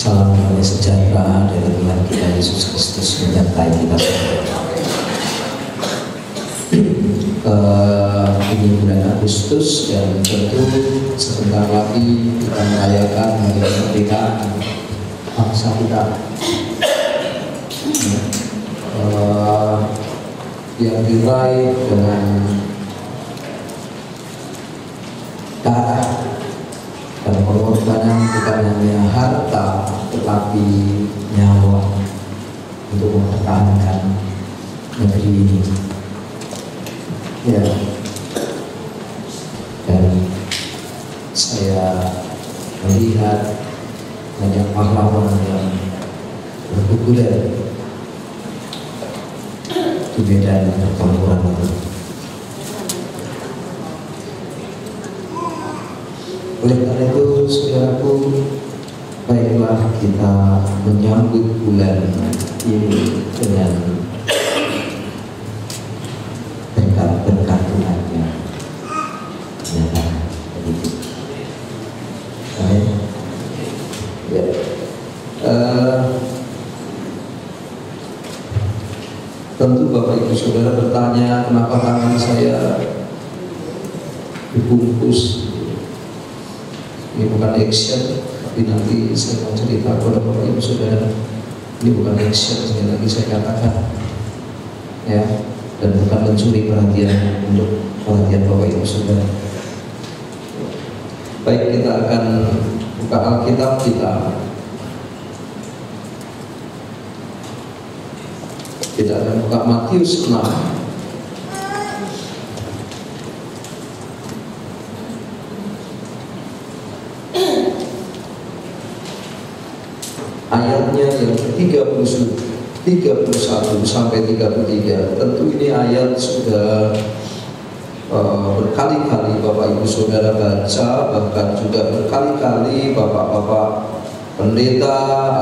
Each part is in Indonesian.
Salam damai sejahtera dari Tuhan kita Yesus Kristus menyertai kita semua. Ini bulan Agustus dan tentu sebentar lagi kita merayakan hari kemerdekaan bangsa kita. Yang diraih dengan darah dan pengorbanan bukan hanya harta tetapi nyawa untuk mempertahankan negeri ini. Ya, dan saya melihat banyak pahlawan yang berguguran di medan pertempuran itu. Oleh karena itu, saudaraku, baiklah kita menyambut bulan ini dengan berkat-berkat Tuhan-Nya. Ya, begitu. Baik. Ya. Tentu Bapak Ibu Saudara bertanya, kenapa tangan saya dibungkus? Ini bukan action, tapi nanti saya mau cerita kepada Bapak Ibu Saudara. Ini bukan action, sekali lagi saya katakan, ya, dan bukan mencuri perhatian untuk perhatian Bapak Ibu Saudara. Baik, kita akan buka Alkitab kita. Kita akan buka Matius 6. Ayatnya yang ke-31 sampai 33. Tentu ini ayat sudah berkali-kali Bapak Ibu Saudara baca, bahkan juga berkali-kali Bapak-bapak pendeta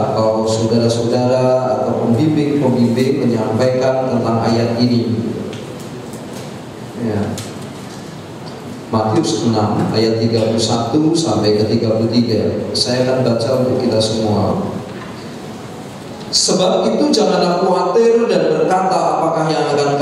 atau saudara-saudara atau pembimbing-pembimbing menyampaikan tentang ayat ini. Ya. Matius 6 ayat 31 sampai ke 33. Saya akan baca untuk kita semua. Sebab itu janganlah khawatir dan berkata, apakah yang akan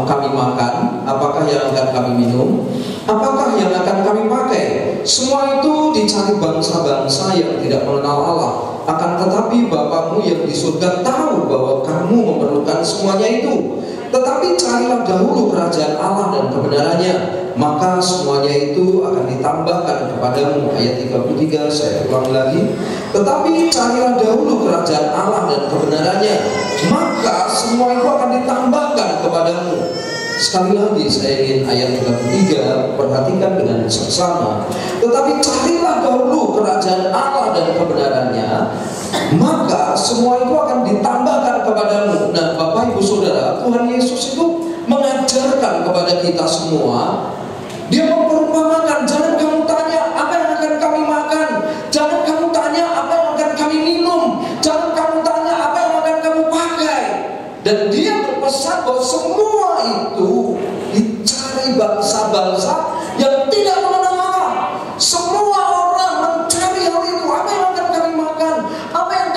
kami makan, apakah yang akan kami minum, apakah yang akan kami pakai. Semua itu dicari bangsa-bangsa yang tidak mengenal Allah. Akan tetapi Bapamu yang di surga tahu bahwa kamu memerlukan semuanya itu. Tetapi carilah dahulu kerajaan Allah dan kebenarannya, maka semuanya itu akan ditambahkan kepadamu. Ayat 33, saya ulang lagi. Tetapi carilah dahulu kerajaan Allah dan kebenarannya, maka semua itu akan ditambahkan kepadamu. Sekali lagi saya ingin ayat 33 perhatikan dengan seksama. Tetapi carilah dahulu kerajaan Allah dan kebenarannya, maka semua itu akan ditambahkan kepadamu. Nah, Bapak Ibu Saudara, Tuhan Yesus itu mengajarkan kepada kita semua. Dia memperumpamakan, jangan kamu tanya apa yang akan kami makan, jangan kamu tanya apa yang akan kami minum, jangan kamu tanya apa yang akan kamu pakai. Dan dia berpesan bahwa semua itu dicari bangsa-bangsa yang tidak mengenal Allah. Semua orang mencari hal itu. Apa yang akan kami makan, apa yang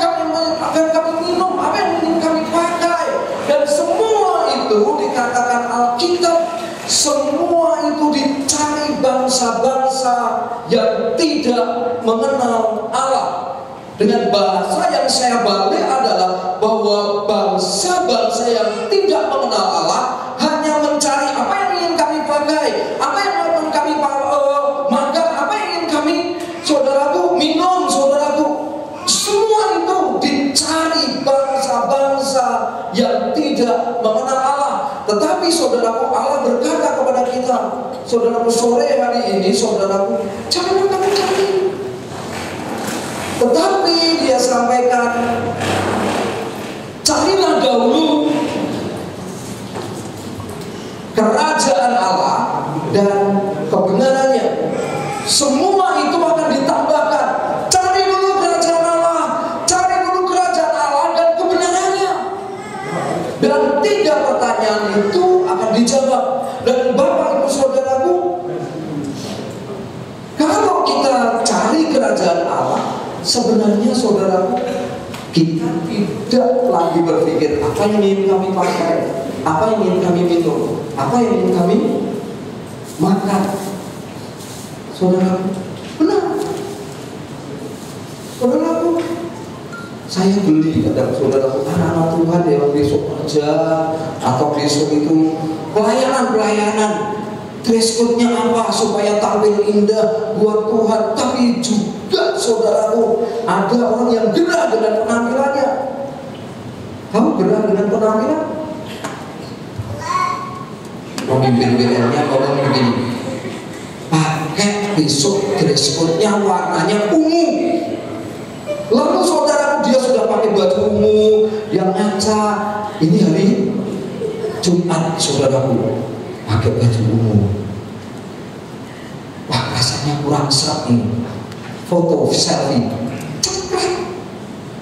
akan kami minum, apa yang ingin kami pakai. Dan semua itu dikatakan Alkitab, semua itu dicari bangsa-bangsa yang tidak mengenal Allah. Dengan bahasa yang saya balik adalah bahwa bangsa-bangsa yang tidak mengenal Allah hanya mencari apa yang ingin kami pakai, apa yang akan kami makan, apa yang ingin kami, saudaraku, minum, saudaraku. Semua itu dicari bangsa-bangsa yang tidak mengenal Allah. Tetapi saudaraku, Allah berkata kepada kita, saudaraku, sore hari ini, saudaraku, jangan kamu cari. Tetapi dia sampaikan, carilah dahulu kerajaan Allah dan kebenarannya. Semua itu akan ditambahkan. Cari dulu kerajaan Allah, cari dulu kerajaan Allah dan kebenarannya. Dan 3 pertanyaan itu akan dijawab. Dan Bapak Ibu Saudaraku, kalau kita cari kerajaan Allah, sebenarnya saudaraku, kita tidak lagi berpikir apa yang ingin kami pakai, apa yang ingin kami minum, apa yang ingin kami makan. Saudaraku, benar. Saudaraku, saya beli kadang saudaraku anak-anak Tuhan yang besok kerja atau besok itu pelayanan, dress code-nya apa supaya tampil indah buat Tuhan. Tapi juga saudaraku, ada orang yang gerah dengan penampilannya. Kamu gerah dengan penampilan? Pemimpin WL-nya ngomong begini, pakai besok dress code-nya warnanya ungu. Lalu saudaraku, dia sudah pakai baju ungu yang ngaca. Ini hari Jumat, saudaraku, pakai baju ungu. Wah, rasanya kurang serap ini. Foto selfie, cepat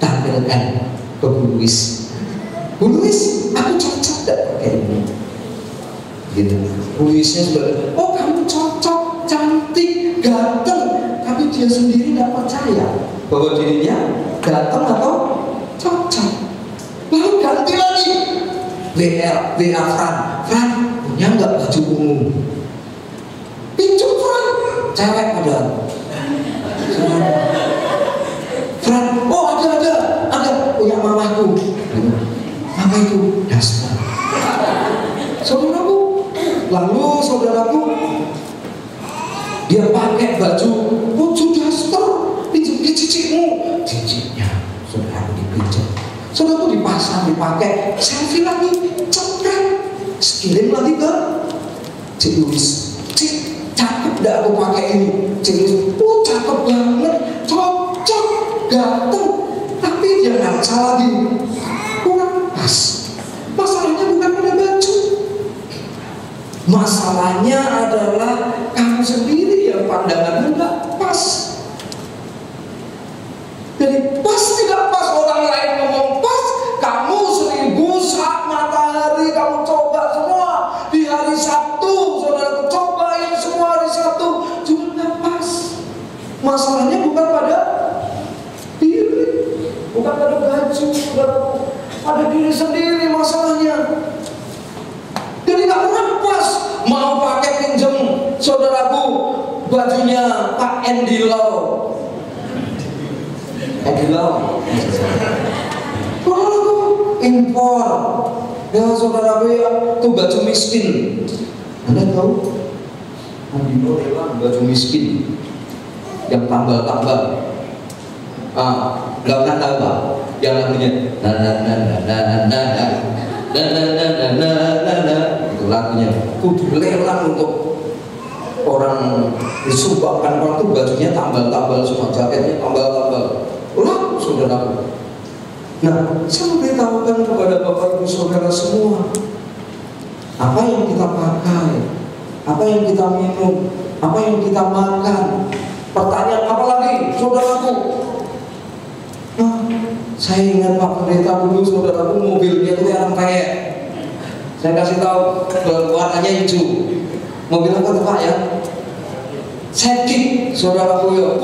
tampilkan ke Bu Luis. Bu Luis, aku cocok gak pakai ini? Gitu. Bu Luisnya sudah, oh kamu cocok, cantik, ganteng. Tapi dia sendiri tidak percaya bahwa dirinya ganteng atau cocok. Lalu ganti lagi, WA Fran, punya nggak baju ungu? Pinjam Fran, cewek padahal. Fran, oh ada, punya mamaku. Apa itu? Daster. Saudaraku, lalu saudaraku, dia pakai baju daster, pinjam ke ciciknya, saudaraku dipinjam. Saudaraku dipasang, dipakai, selfie lagi, cepet, kirim lagi ke Cik Luis. Cik, cakep dah aku pakai ini. Cik Luis, oh cakep banget, cocok, ganteng. Tapi dia ngaca lagi, kurang pas. Masalahnya bukan pada baju, masalahnya adalah kamu sendiri yang pandanganmu nggak pas. Jadi pas tidak pas, orang lain ngomong pas, kamu 1000 saat matahari kamu coba semua di hari Sabtu, saudara cobain semua hari Sabtu, cuma nggak pas. Masalahnya bukan pada diri, bukan pada baju, saudara, pada diri sendiri masalahnya. Jadi nggak pernah pas. Mau pakai pinjem, saudaraku, bajunya Pak Andy Lau. Saudaraku, impor. Ya saudaraku, ya itu baju miskin. Anda tahu? Andy Lau adalah baju miskin yang tambal-tambal. Nggak pernah tahu Pak? Yang lagunya itu lagunya. Kudu lelang untuk orang disumbangkan, orang itu bajunya tambal-tambal semua, jaketnya tambal-tambal. Lah, saudaraku. Nah, saya beritahukan kepada Bapak Ibu Saudara semua, apa yang kita pakai, apa yang kita minum, apa yang kita makan. Pertanyaan apa lagi, saudaraku? Nah, saya ingat Pak Pendeta dulu, saudaraku, mobilnya itu yang kayak, saya kasih tahu warnanya hijau. Mobil apa tuh Pak ya? Sedikit, saudaraku ya.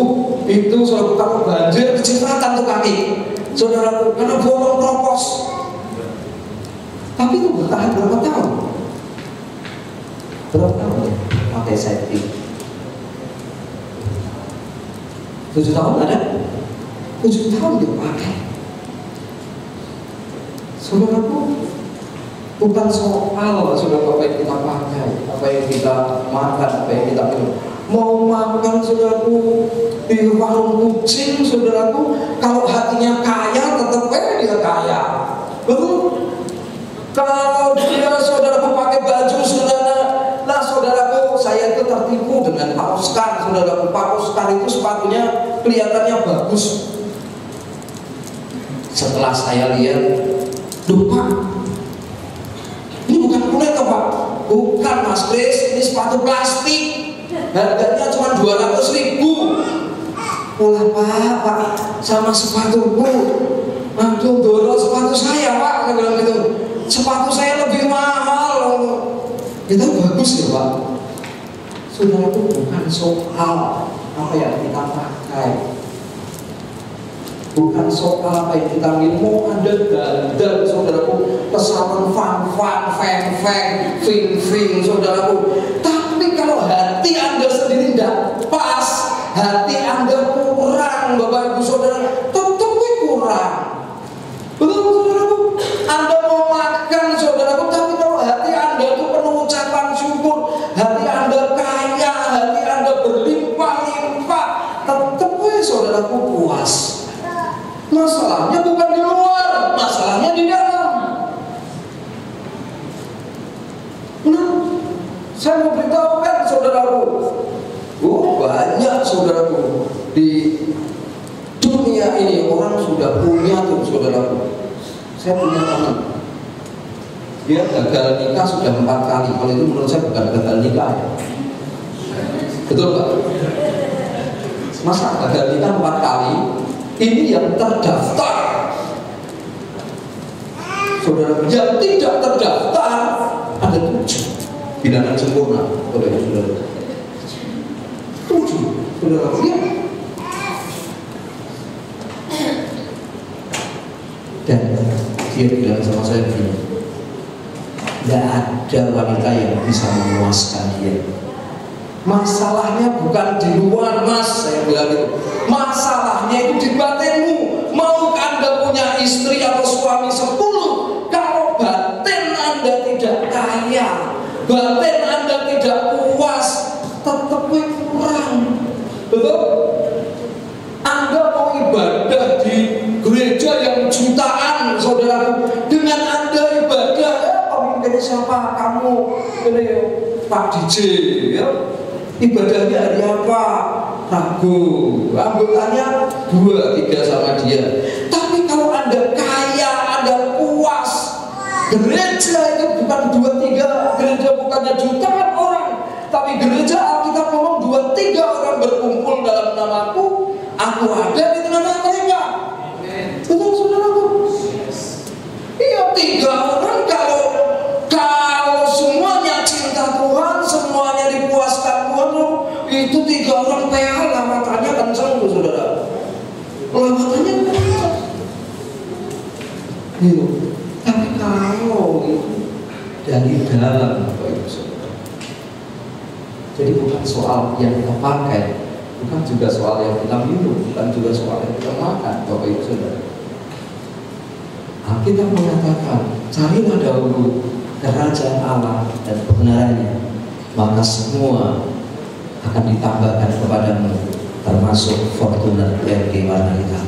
Itu saudaraku, kalau banjir kecipratan tuh kaki, saudaraku, karena bolong kropos. Tapi itu bertahan berapa tahun? Berapa tahun ya? Pakai sedikit. 7 tahun ada? 7 tahun dia pakai. Saudaraku, bukan soal sudah apa yang kita pakai, apa yang kita makan, apa yang kita minum. Mau makan, saudaraku, di warung kucing, saudaraku, kalau hatinya kaya, tetap dia kaya. Betul? Kalau dia, saudaraku, pakai baju, saudara, nah saudaraku, saya itu tertipu dengan Pak Oscar, saudaraku. Pak Oscar itu sepatunya kelihatannya bagus. Setelah saya lihat, lupa. Ini bukan kulit toh Pak? Bukan Mas Kris, ini sepatu plastik. Harganya cuma 200.000. Olah Pak, sama sepatuku. Aduh, dorong sepatu saya Pak, saya bilang gitu. Sepatu saya lebih mahal. Itu bagus ya Pak. Saudara, itu bukan soal apa yang kita pakai. Bukan soal apa yang kita minum. Ada dandang saudaraku, pesawat fan, fing, saudaraku. Tapi kalau hati Anda sendiri tidak pas, hati Anda kurang, Bapak Ibu Saudara, tetap kurang. Betul saudaraku? Anda mau makan saudaraku, tapi kalau hati Anda itu penuh ucapan syukur, hati Anda kaya, hati Anda berlimpah-limpah, tetap saudaraku puas. Masalahnya bukan di luar, masalahnya di dalam. Nah, saya mau beritahukan saudaraku, banyak saudaraku di dunia ini orang sudah punya tuh saudaraku. Saya punya teman, dia gagal nikah sudah 4 kali. Kalau itu menurut saya bukan gagal nikah ya. Betul Pak? Masa gagal nikah 4 kali? Ini yang terdaftar. Saudara, yang tidak terdaftar ada 7 bilangan sempurna. Saudara, 7 saudara lihat. Dan dia bilang sama saya begini, tidak ada wanita yang bisa memuaskan dia. Masalahnya bukan di luar mas, saya bilang itu. Masalahnya itu di batinmu. Mau Anda punya istri atau suami 10, kalau batin Anda tidak kaya, batin Anda tidak puas, tetap kurang. Betul? Anda mau ibadah di gereja yang jutaan, saudaraku, dengan Anda ibadah, pemimpinnya siapa? Kamu, ini Pak DJ, ya. Ibadahnya hari apa? Rabu. Anggotanya 2-3 sama dia. Tapi kalau Anda kaya, Anda puas, gereja itu bukan 2-3, gereja bukannya jutaan orang, tapi gereja Alkitab ngomong 2-3 orang berkumpul dalam namaku, aku ada di tengah-tengah mereka. Betul saudaraku? Iya, 3 orang kalau semuanya cinta Tuhan, semuanya dipuaskan Tuhan, itu 3 orang PA lawatannya kenceng tuh saudara. Lawatannya kenceng. Gitu. Tapi kalau itu dari dalam, Bapak Ibu Saudara. Jadi bukan soal yang kita pakai, bukan juga soal yang kita minum, bukan juga soal yang kita makan, Bapak Ibu Saudara. Kita mengatakan, carilah dahulu kerajaan Allah dan kebenarannya, maka semua akan ditambahkan kepadamu, termasuk Fortuner PLG warna hitam.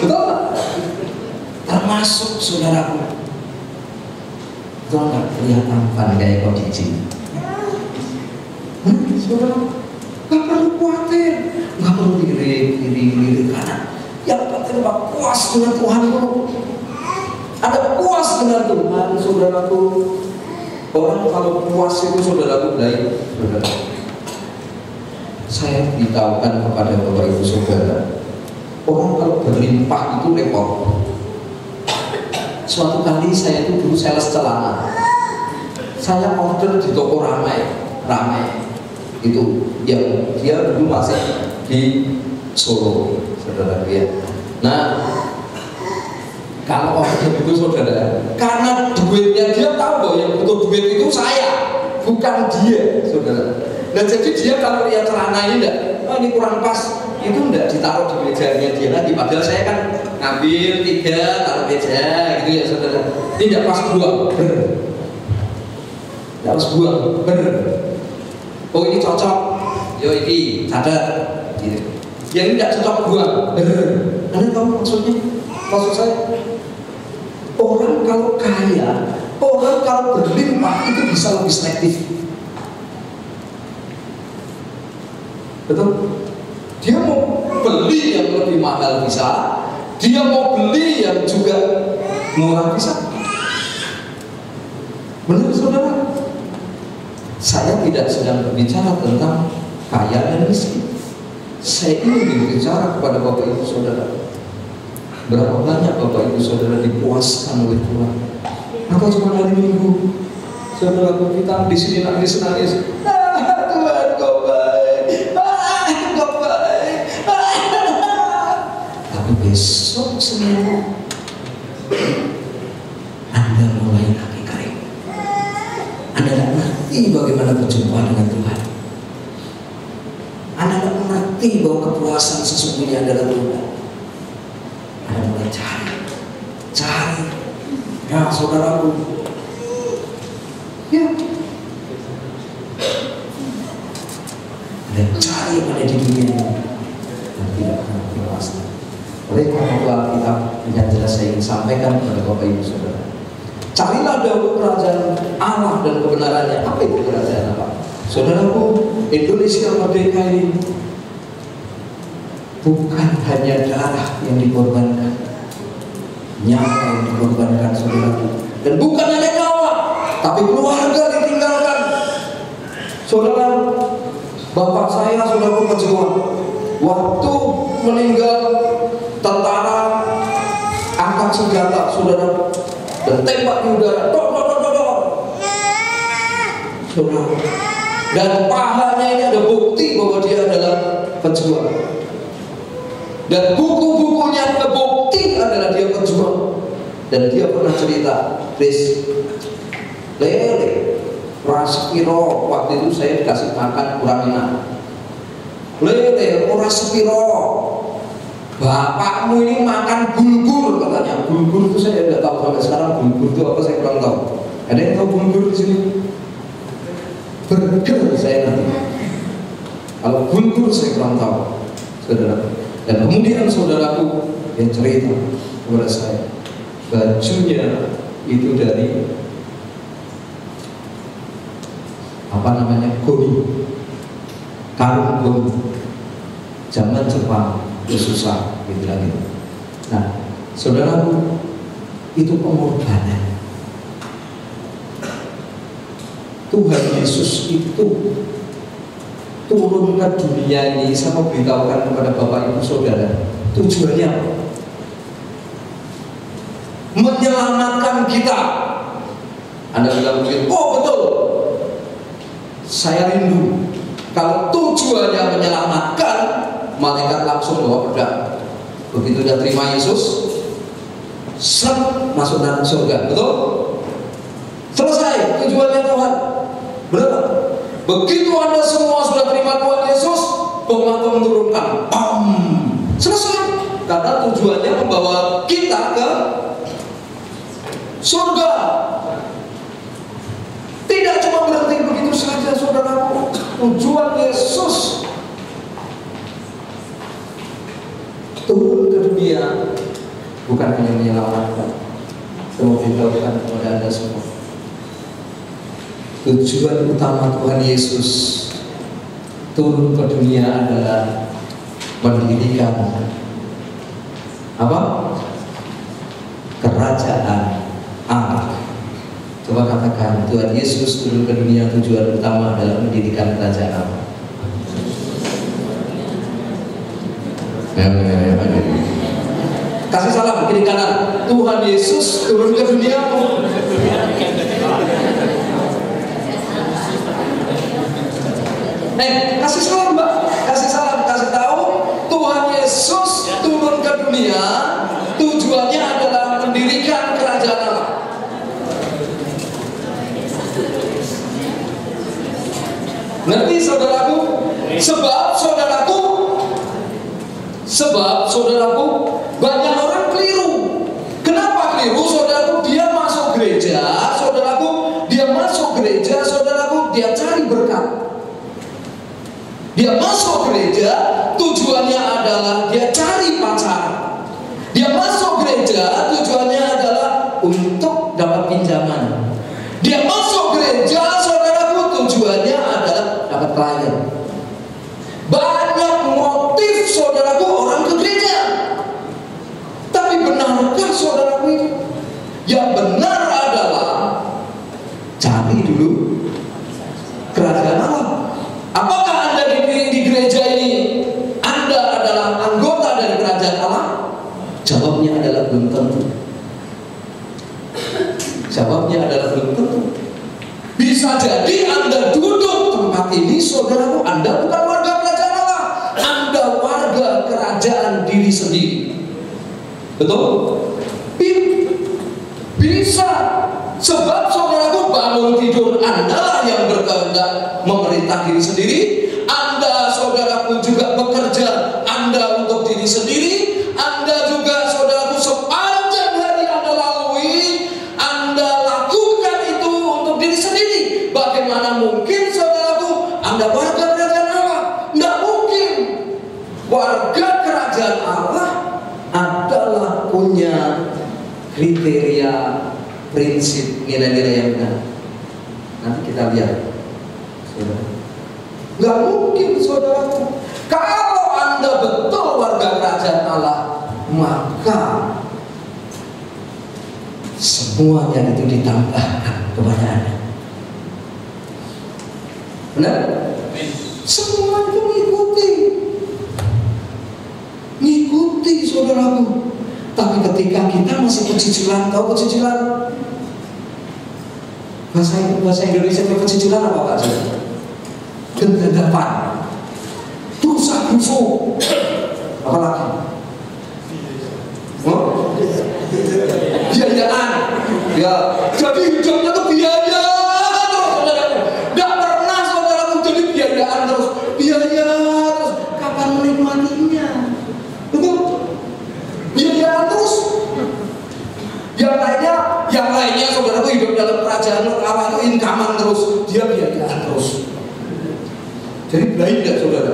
Betul tak? Termasuk saudaraku. Betul tak? Lihat tampan kayak kau DJ. Saudara, gak perlu khawatir, gak perlu lirik kanan. Yang penting puas dengan Tuhan dulu. Ada puas dengan Tuhan, saudaraku. Orang kalau puas itu saudaraku baik, saudara. Saya beritahukan kepada Bapak Ibu Saudara, orang kalau berlimpah itu repot. Suatu kali saya itu dulu sales celana. Saya order di toko ramai. Itu yang dia dulu masih di Solo, saudara ya. Nah, kalau order itu saudara, karena duitnya dia tahu bahwa yang butuh duit itu saya, bukan dia, saudara. Nah jadi dia kalau lihat celana ini enggak, oh ini kurang pas, itu enggak ditaruh di mejanya dia lagi. Padahal saya kan ngambil 3 taruh meja, gitu ya saudara. Ini enggak pas buang, enggak pas buang, oh ini cocok, yo ini catat, gitu. Yang ini enggak cocok buang, Anda tahu maksudnya? Maksud saya, orang kalau kaya, orang kalau berlimpah itu bisa lebih selektif. Betul? Dia mau beli yang lebih mahal bisa, dia mau beli yang juga murah bisa. Benar saudara? Saya tidak sedang berbicara tentang kaya dan miskin. Saya ingin berbicara kepada Bapak Ibu Saudara. Berapa banyak Bapak Ibu Saudara dipuaskan oleh Tuhan? Atau cuma hari Minggu saudara kita di sini nangis. Tuhan kau baik. saya, Anda mulai kaki kering. Anda tidak mengerti bagaimana berjumpa dengan Tuhan. Anda tidak mengerti bahwa kepuasan sesungguhnya adalah Tuhan. Anda mulai cari. Ya saudaraku, ya, Anda cari yang ada di dunia ini dan tidak pernah puas. Oleh karena itu Alkitab yang jelas saya ingin sampaikan kepada Bapak Ibu Saudara, carilah dahulu kerajaan Allah dan kebenarannya. Apa itu kerajaan Allah? Saudaraku, Indonesia merdeka ini bukan hanya darah yang dikorbankan, nyawa yang dikorbankan, saudaraku, dan bukan hanya nyawa, tapi keluarga ditinggalkan. Saudara, bapak saya, saudaraku, pejuang. Waktu meninggal tentara angkat senjata, saudara, dan tembak di udara, saudara. Dan pahanya ini ada bukti bahwa dia adalah pejuang. Dan buku-bukunya kebukti adalah dia pejuang. Dan dia pernah cerita, Chris, lele, Praspiro, waktu itu saya dikasih makan kurang enak. Lele, Praspiro, bapakmu ini makan bulgur katanya. Bulgur itu saya tidak tahu sampai sekarang. Bulgur itu apa saya kurang tahu. Ada yang tahu bulgur di sini? Burger saya nanti. Kalau bulgur saya kurang tahu, saudara. Dan kemudian saudaraku yang cerita kepada saya, bajunya itu dari apa namanya, goni, karung goni, zaman Jepang itu susah gitu lagi. Nah, saudaraku, itu pengorbanan. Tuhan Yesus itu turun ke dunia ini, saya mau beritahukan kepada Bapak Ibu Saudara, tujuannya apa? Menyelamatkan kita. Anda bilang mungkin, oh betul, saya rindu. Kalau tujuannya menyelamatkan, malaikat langsung bawa pedang. Begitu dia terima Yesus, set, masuk dalam surga, betul? Selesai tujuannya Tuhan. Benar? Begitu Anda semua sudah terima Tuhan Yesus, pematung turunkan, selesai. Karena tujuannya membawa kita ke surga. Tidak cuma berhenti begitu saja, saudaraku. Tujuan Yesus turun ke dunia bukan hanya menyelamatkan. Saya mau beritahukan kepada Anda semua, tujuan utama Tuhan Yesus turun ke dunia adalah mendirikan apa? Kerajaan Allah. Coba katakan, Tuhan Yesus turun ke dunia tujuan utama adalah mendirikan kerajaan Allah. Kasih salam kiri kanan. Tuhan Yesus turun ke dunia. Kasih salam, Mbak. Kasih salam, kasih tahu Tuhan Yesus turun ke dunia tujuannya adalah mendirikan kerajaan Allah. Ngerti saudaraku? Sebab saudaraku, banyak orang keliru. Kenapa keliru, saudaraku? Dia masuk gereja, saudaraku, dia cari berkat. Dia masuk gereja, tujuannya adalah dia cari pacar. Dia masuk gereja, tujuannya adalah untuk dapat pinjaman. Dia masuk gereja, saudaraku, tujuannya adalah dapat klien. Banyak motif, saudaraku, orang ke gereja. Tapi benarkah, saudaraku, itu? Yang benar adalah cari dulu kerajaan Allah. Apakah Anda di gereja ini Anda adalah anggota dari kerajaan Allah? Jawabnya adalah belum tentu. Bisa jadi Anda duduk tempat ini, saudaraku, Anda bukan warga kerajaan Allah. Anda warga kerajaan diri sendiri. Betul? Bisa. Sebab saudaraku, bangun tidur Anda yang berkehendak memerintah diri sendiri. Anda, saudaraku, juga bekerja Anda untuk diri sendiri. Anda juga, saudaraku, sepanjang hari Anda lalui, Anda lakukan itu untuk diri sendiri. Bagaimana mungkin, saudaraku, Anda warga kerajaan Allah? Tidak mungkin. Warga kerajaan Allah adalah punya kriteria, prinsip, nilai-nilai yang benar. Nanti kita lihat, saudara. Nggak mungkin, saudaraku. Kalau Anda betul warga kerajaan Allah, maka semuanya itu ditambahkan kepada Anda. Benar? Semua itu ngikuti, saudaraku. Tapi ketika kita masih pecicilan, tahu pecicilan? Bahasa Indonesia pecicilan apa Pak? Gendadapan, dosa busuk, apa lagi? Biayaan, ya. Jadi hidupnya tuh biaya terus, saudaraku. Gak pernah saudaraku jadi biayaan terus, biaya terus. Kapan menikmatinya? Betul? Biayaan terus. Yang lainnya saudaraku hidup dalam kerajaan Allah itu income terus, dia biayaan terus. Jadi belai tidak saudara?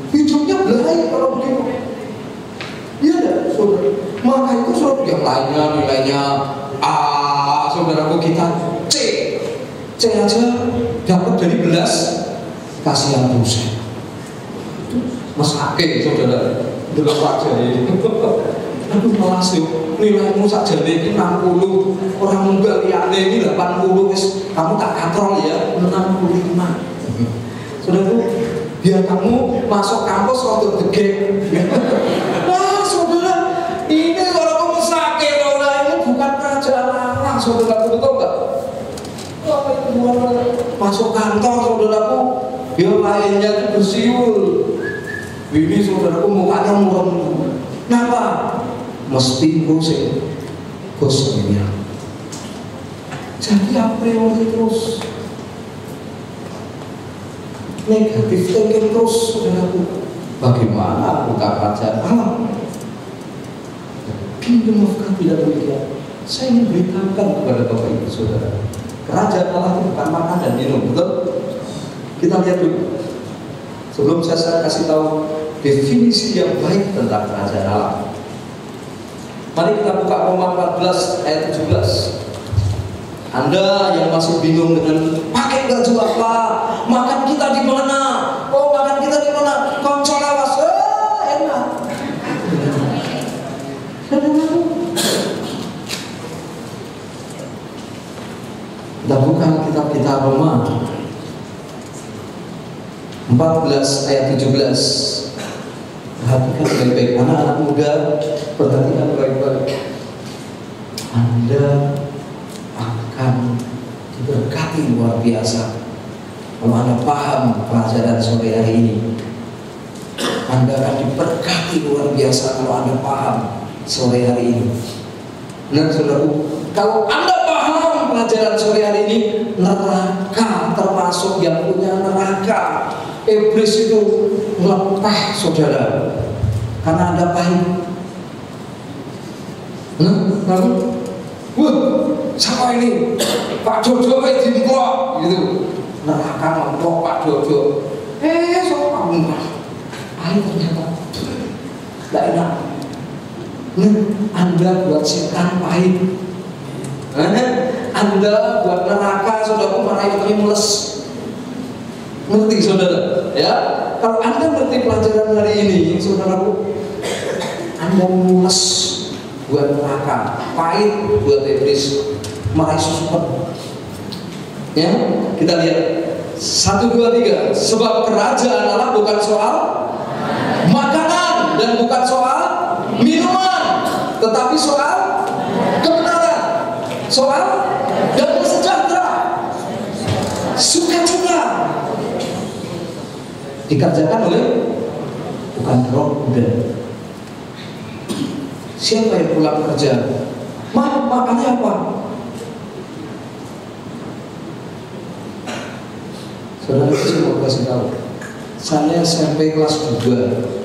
Hidupnya belai kalau begitu. Iya tidak saudara? Maka itu saudara yang lainnya nilainya A, saudaraku kita C aja dapat dari belas kasihan dosen. Mesake saudara, belum aja ini. Aduh malas yuk, nilaimu saja ini 60, orang muda liane ini 80, kamu tak katrol ya 65. Saudara, biar kamu masuk kampus waktu degek. Wah saudara, ini kalau kamu sakit, ini bukan kerajaan Allah, saudara, betul nggak? Wah itu bukan masuk kantor, saudaraku, biar lainnya itu bersiul. Ini saudaraku mukanya murem. Kenapa? Mesti gosipnya. Jadi a priori terus negatif thinking terus, saudaraku. Bagaimana buka kerajaan Allah? Kingdom of God tidak demikian. Saya ingin beritahukan kepada Bapak Ibu Saudara, kerajaan Allah itu bukan makan dan minum, betul? Kita lihat dulu. Sebelum saya kasih tahu definisi yang baik tentang kerajaan Allah. Mari kita buka Roma 14 ayat 17. Anda yang masih bingung dengan pakai baju apa, makan kita di mana? Oh, makan kita di mana? Konsol awas, enak. Kita buka kitab kita Roma 14 ayat 17. Perhatikan baik-baik, anak-anak muda, perhatikan baik-baik. Anda akan diberkati luar biasa kalau Anda paham pelajaran sore hari ini. Anda akan diberkati luar biasa kalau Anda paham sore hari ini. Benar saudaraku, kalau Anda paham pelajaran sore hari ini, neraka termasuk yang punya neraka. Iblis itu melepah saudara karena Anda paham. Lalu, siapa ini? Pak Jojo dimplok gitu. Neraka ngemplok Pak Jojo. So kamu pahit ternyata tidak enak. Anda buat setan pahit. Anda buat neraka, saudaraku, marahi mules. Ngerti saudara? Ya, kalau Anda ngerti pelajaran hari ini, saudaraku, Anda mules buat neraka, pahit buat iblis, marahi susukan. Ya, kita lihat 1, 2, 3. Sebab kerajaan Allah bukan soal makanan dan bukan soal minuman, tetapi soal kebenaran, soal damai sejahtera, sukacita. Dikerjakan oleh bukan roh muda. Siapa yang pulang kerja? Makannya apa? Saudara, saya mau kasih tahu. Saya SMP kelas 2.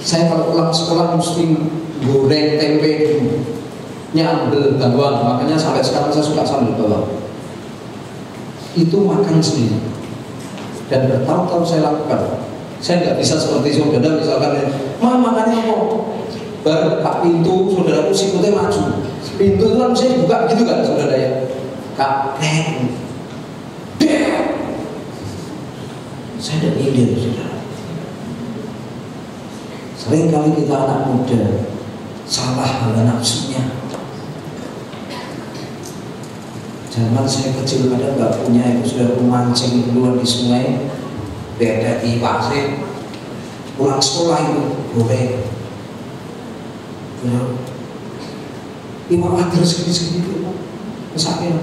Saya kalau pulang sekolah mesti goreng tempe dulu, nyambel bawang. Makanya sampai sekarang saya suka sambal bawang. Itu makan sendiri. Dan bertahun-tahun saya lakukan. Saya nggak bisa seperti saudara misalkan, makannya apa? Baru buka pintu, saudaraku sikutnya maju. Pintu itu kan mesti dibuka gitu kan saudara ya. Kak, saya tidak ingin saudara. Sering kali kita anak muda salah hawa nafsunya. Zaman saya kecil kadang nggak punya itu, sudah memancing keluar di sungai, beda di pasir, pulang sekolah itu boleh. Lima agar segini-segini itu mesaknya.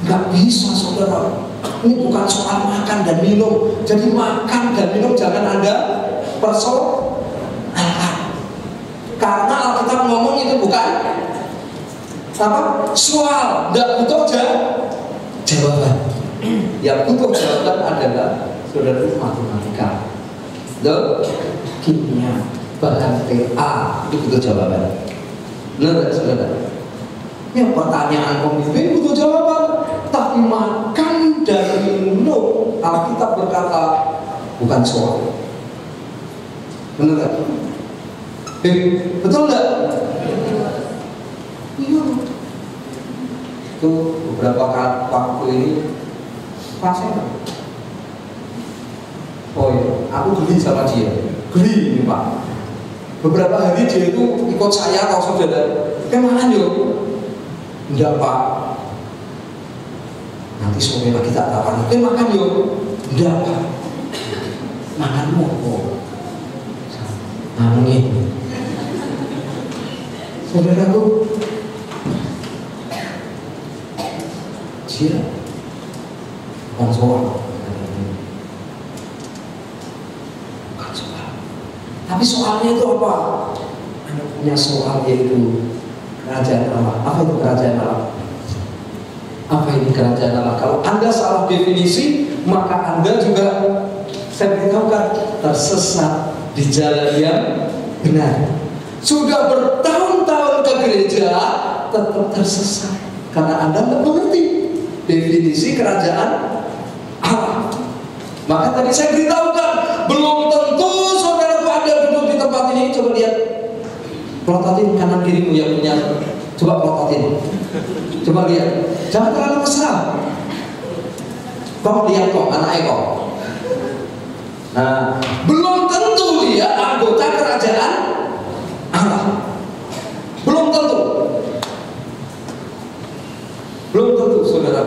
Nggak bisa saudara. Ini bukan soal makan dan minum. Jadi makan dan minum jangan ada persoalan. Karena Alkitab ngomong itu bukan apa? Soal. Nggak butuh jawaban. Yang butuh jawaban adalah saudara matematika, kimia, bahkan TA itu butuh jawaban. Benar saudara? Ya, pertanyaan pemimpin butuh jawaban. Tapi makan dan minum, Alkitab berkata bukan soal. Benar gak? Betul gak? Iya. Itu beberapa waktu ini pasien. Oh iya, aku geli sama dia. Geli ini Pak. Beberapa hari dia itu ikut saya kalau saudara. Makan yuk. Enggak Pak. Nanti sore lagi tak tahan. Makan yuk. Enggak Pak. Makan apa? Angin. Saudaraku, dia bukan soal. Bukan soal. Tapi soalnya itu apa? Anda punya soal yaitu kerajaan Allah. Apa itu kerajaan Allah? Apa ini kerajaan Allah? Kalau Anda salah definisi, maka Anda juga, saya beritahukan, tersesat di jalan yang benar. Sudah bertahun-tahun ke gereja, tetap tersesat karena Anda tidak mengerti definisi kerajaan Allah. Maka tadi saya beritahukan, belum tentu saudaraku Anda duduk di tempat ini. Coba lihat, pelototin kanan kirimu yang punya. Coba pelototin. Coba lihat, jangan terlalu mesra. Kau lihat kok, anak kok. Nah, belum tentu dia anggota kerajaan Allah. Belum tentu. Belum tentu saudara.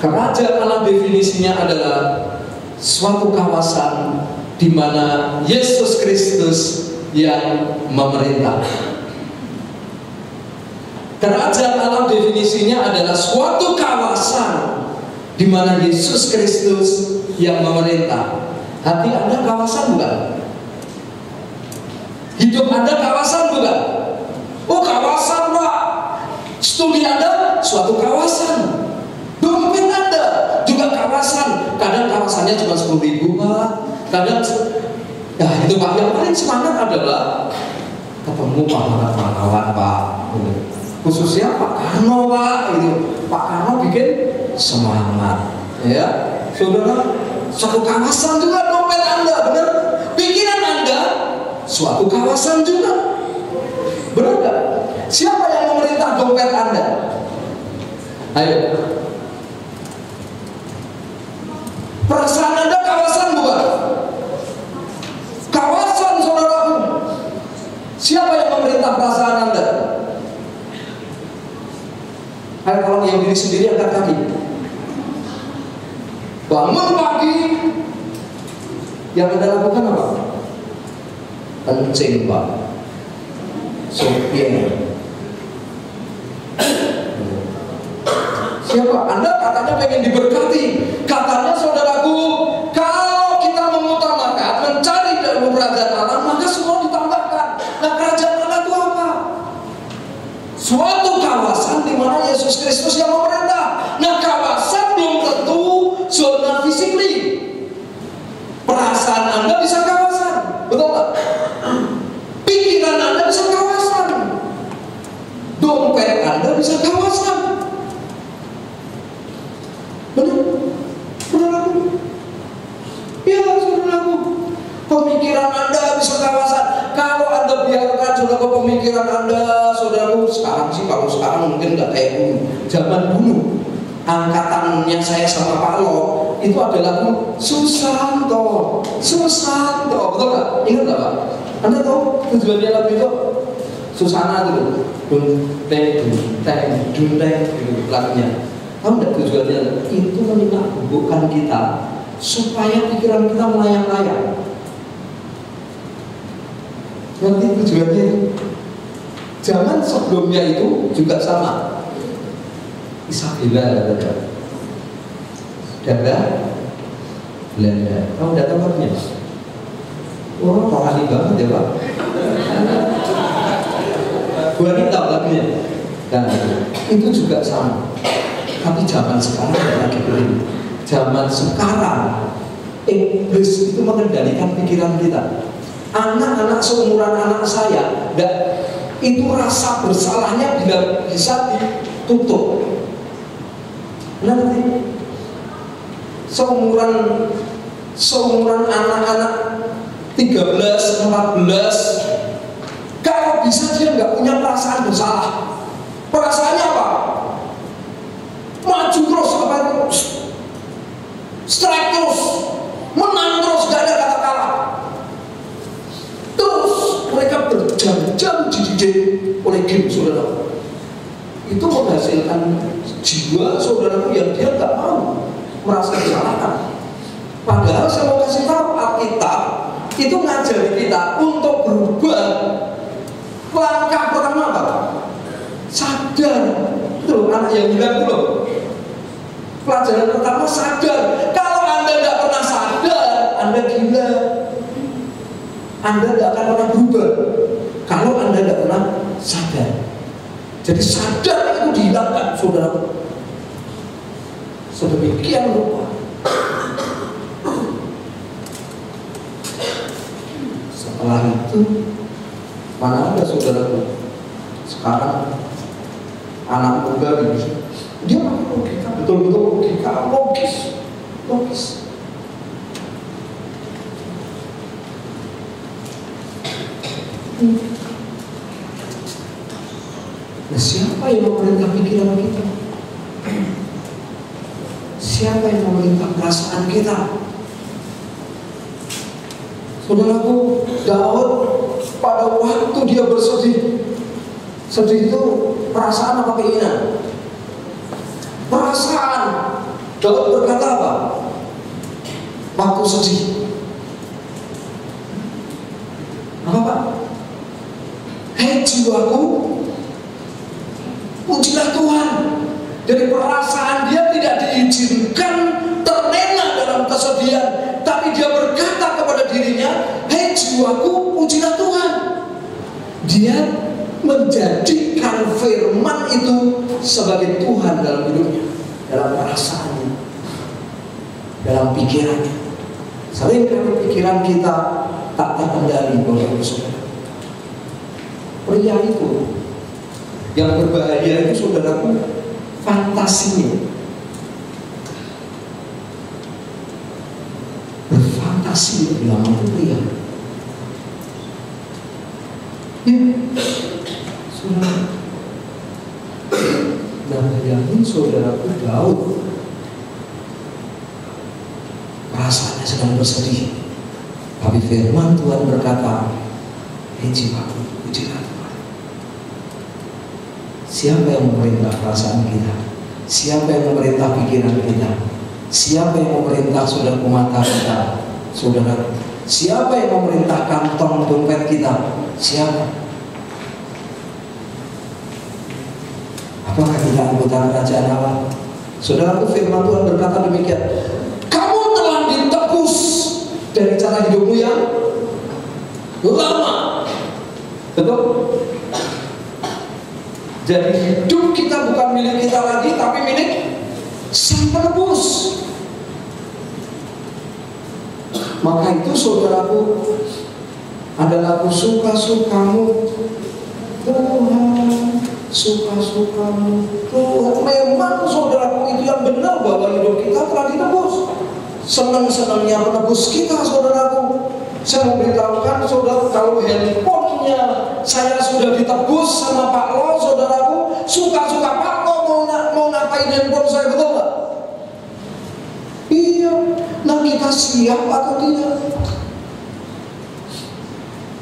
Kerajaan Allah definisinya adalah suatu kawasan di mana Yesus Kristus yang memerintah. Kerajaan Allah definisinya adalah suatu kawasan di mana Yesus Kristus yang memerintah. Hati Anda kawasan bukan? Hidup Anda kawasan bukan? Oh kawasan Pak. Studi Anda suatu kawasan. Dompet Anda juga kawasan. Kadang kawasannya cuma 10.000 Pak. Kadang ya itu Pak. Yang paling semangat adalah ketemu pahlawan Pak. Khususnya Pak Karno Pak. Itu Pak Karno bikin semangat. Ya, saudara, suatu kawasan juga dompet Anda, benar? Pikiran Anda suatu kawasan juga, benar nggak? Siapa yang memerintah dompet Anda? Ayo. Perasaan Anda kawasan bukan? Kawasan saudaraku. Siapa yang memerintah perasaan Anda? Ayo, kalau yang diri sendiri angkat kaki. Bangun pagi, yang Anda lakukan apa? Kencing Pak, sopir. Siapa? Anda katanya pengen diberkati. Katanya saudaraku, kalau kita mengutamakan mencari dahulu kerajaan Allah, maka semua ditambahkan. Nah, kerajaan Allah itu apa? Suatu kawasan di mana Yesus Kristus yang memerintah. Nah, kawasan belum tentu zona fisikly. Perasaan Anda bisa kawasan, betul nggak? Pikiran Anda bisa kawasan. Dompet Anda bisa kawasan. Benar? Saudaraku? Ya, saudaraku. Pemikiran Anda bisa kawasan. Kalau Anda biarkan saudaraku pemikiran Anda, saudaraku, sekarang sih, kalau sekarang mungkin nggak kayak dulu. Zaman dulu, angkatannya saya sama Pak Lo, itu ada lagu Susanto, Susanto, betul nggak? Ingat nggak Pak? Anda tahu tujuannya lagu itu? Susana itu, dunteng, gitu lagunya. Tahu nggak tujuannya? Itu menakbubkan kita supaya pikiran kita melayang-layang. Nanti tujuannya zaman sebelumnya itu juga sama. Isabella Dada Belanda. Kamu datang kabarnya? Wah, rohani banget ya Pak. Wanita lagunya. Nah, itu juga sama. Tapi zaman sekarang tidak lagi begini. Zaman sekarang iblis itu mengendalikan pikiran kita. Anak-anak seumuran anak saya, itu rasa bersalahnya bila bisa ditutup. Nanti seumuran anak-anak 13, 14, kalau bisa dia nggak punya perasaan bersalah. Perasaannya apa? Maju terus, apa itu? Strike terus, menang terus, gak ada kata kalah. Terus mereka berjam-jam dididik oleh game, saudara. Itu menghasilkan jiwa saudaraku yang dia nggak mau merasa disalahkan. Padahal saya mau kasih tahu, Alkitab itu ngajari kita untuk berubah. Langkah pertama apa? Sadar. Itu loh, anak yang bilang itu loh. Pelajaran pertama sadar. Kalau Anda tidak pernah sadar, Anda gila. Anda tidak akan pernah berubah kalau Anda tidak pernah sadar. Jadi sadar itu dihilangkan, saudara. Sedemikian rupa. Setelah itu, mana ada saudaraku? Sekarang anak muda ini, dia pakai logika, betul-betul logika, logis. Nah, siapa yang memerintah pikiran kita? Siapa yang memerintah perasaan kita? Saudaraku, Daud pada waktu dia bersedih, sedih itu perasaan apa keinginan? Perasaan. Daud berkata apa? Waktu sedih. Apa Pak? Hei jiwaku, pujilah Tuhan. Jadi perasaan dia tidak diizinkan terlena dalam kesedihan, tapi dia berkata kepada dirinya, hei jiwaku, pujilah Tuhan. Dia menjadikan firman itu sebagai Tuhan dalam hidupnya, dalam perasaannya, dalam pikirannya. Seringkali pikiran kita tak terkendali, Bapak Ibu Saudara. Pria itu yang berbahaya itu, saudaraku, fantasinya. Berfantasi bilang itu pria. Ya, saudara. Dan bayangin saudaraku Daud, perasaannya sedang bersedih, tapi firman Tuhan berkata, hei jiwaku, pujilah Tuhan. Siapa yang memerintah perasaan kita? Siapa yang memerintah pikiran kita? Siapa yang memerintah saudaraku mata kita? Saudara, siapa yang memerintah kantong dompet kita? Siapa? Apakah kita anggota kerajaan Allah? Saudaraku, firman Tuhan berkata demikian. Kamu telah ditebus dari cara hidupmu yang lama. Betul? Jadi hidup kita bukan milik kita lagi, tapi milik Sang Penebus. Maka itu saudaraku, adalah suka-sukamu Tuhan, suka-sukamu Tuhan. Memang saudaraku, itu yang benar bahwa hidup kita telah ditebus. Senang-senangnya penebus kita, saudaraku. Saya mau beritahukan saudara, kalau handphonenya saya sudah ditebus sama Pak Lo, saudaraku, suka-suka Pak Lo mau ngapain handphone saya, betul nggak? Iya. Nah, kita siap atau tidak?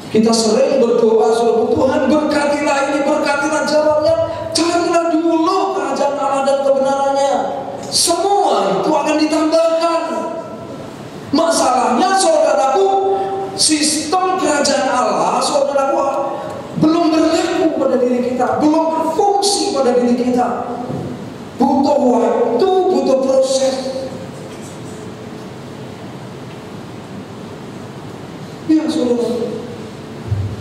Kita sering berdoa, saudara, Tuhan berkatilah ini, berkatilah jalannya. Carilah dulu kerajaan Allah dan kebenarannya. Semua itu akan ditambahkan. Masalahnya, saudaraku, sistem kerajaan Allah, saudaraku, belum berlaku pada diri kita, belum berfungsi pada diri kita. Butuh waktu, butuh proses. Ya, saudara.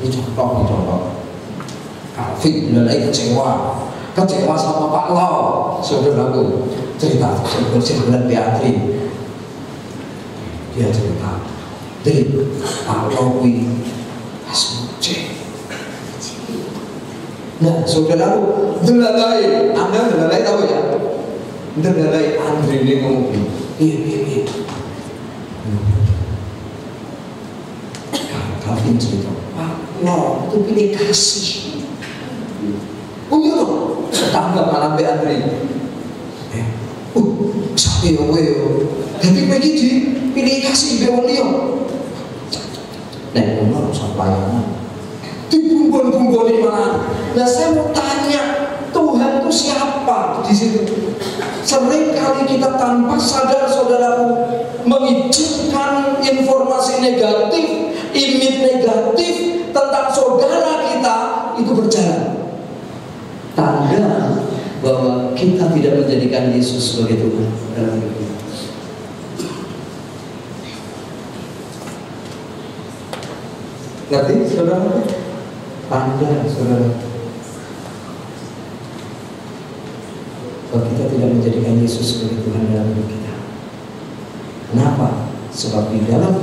Ini contoh. Alvin mulai kecewa sama Pak Lau, saudaraku. Cerita sebulan Beatri, dia cerita, Pak Lau ini asmuce. Nah, saudaraku, Anda dengarai tahu ya? Dengarai Andri ini ngomong, iya. Alvin cerita, Pak Lau itu pilih kasih. Oh iya dong, tetangga malam Beatri. Sampai tapi begitu pilih kasih bewolio. Nah, nomor sampaian. Dibumbun di mana? Nah, saya mau tanya, Tuhan itu siapa di situ? Sering kali kita tanpa sadar, saudaraku, mengizinkan informasi negatif, image negatif tentang saudara kita itu berjalan. Tanda bahwa kita tidak menjadikan Yesus sebagai Tuhan dalam hidup kita. Ngerti, saudara? Tanda, saudara, bahwa kita tidak menjadikan Yesus sebagai Tuhan dalam hidup kita. Kenapa? Sebab di dalam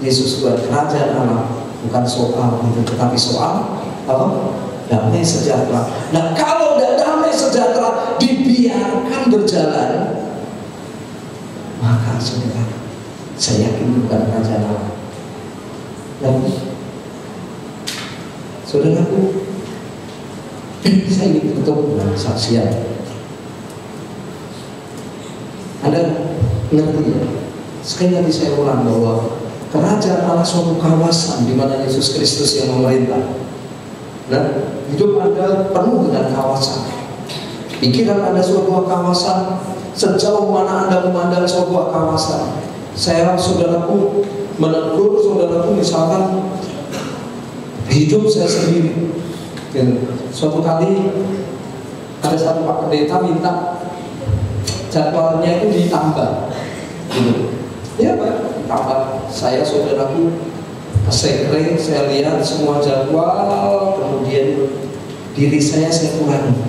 Yesus buat kerajaan Allah bukan soal itu, tetapi soal apa? Damai sejahtera. Nah, kalau tidak damai sejahtera dibiarkan berjalan, maka saudara, saya yakin bukan kerajaan Allah. Dan saudaraku, saya ingin tutup dengan saksian. Anda ngerti ya? Sekali lagi saya ulang bahwa kerajaan Allah suatu kawasan di mana Yesus Kristus yang memerintah. Dan hidup Anda penuh dengan kawasan. Pikiran Anda sebuah kawasan. Sejauh mana Anda memandang sebuah kawasan. Saya saudaraku menegur saudaraku, misalkan hidup saya sendiri. Dan suatu kali ada satu Pak Pendeta minta jadwalnya itu ditambah, gitu. Ya Pak, ditambah. Saya saudaraku ke sekre, saya lihat semua jadwal, kemudian diri saya kurangi.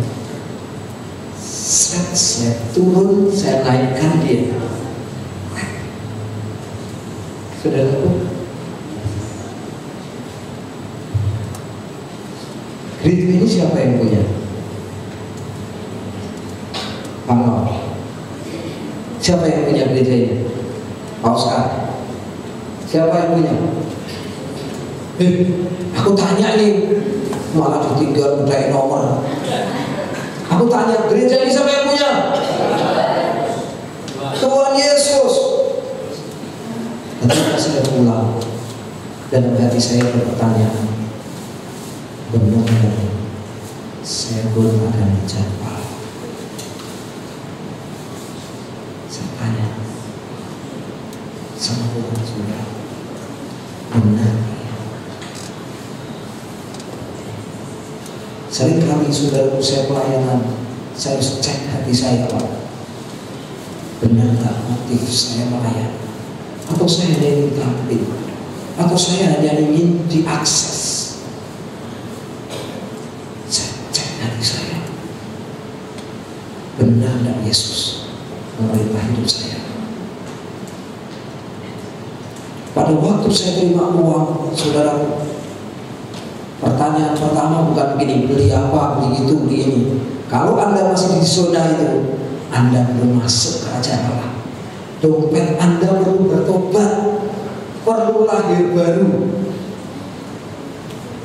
Saya turun, saya naikkan dia. Saudaraku, gereja ini siapa yang punya? Pak. Siapa yang punya gereja ini? Pak Oscar. Siapa yang punya? Aku tanya nih, malah ditinggal udah nomor. Aku tanya, gereja ini siapa yang punya? Tuhan Yesus. Ketika saya pulang, dan hati saya bertanya, benar saya belum ada jadwal. Saya tanya sama Tuhan, saudara, benar? Sering kali saudara saya pelayanan, saya harus cek hati saya, Pak. Benar nggak motif saya melayani? Atau saya hanya ingin tampil? Atau saya hanya ingin diakses? Cek hati saya. Benar nggak Yesus memerintah hidup saya? Pada waktu saya terima uang, saudara, pertanyaan pertama bukan begini, beli apa, beli itu, beli ini. Kalau Anda masih di zona itu, Anda belum masuk kerajaan Allah. Dompet Anda perlu bertobat, perlu lahir baru.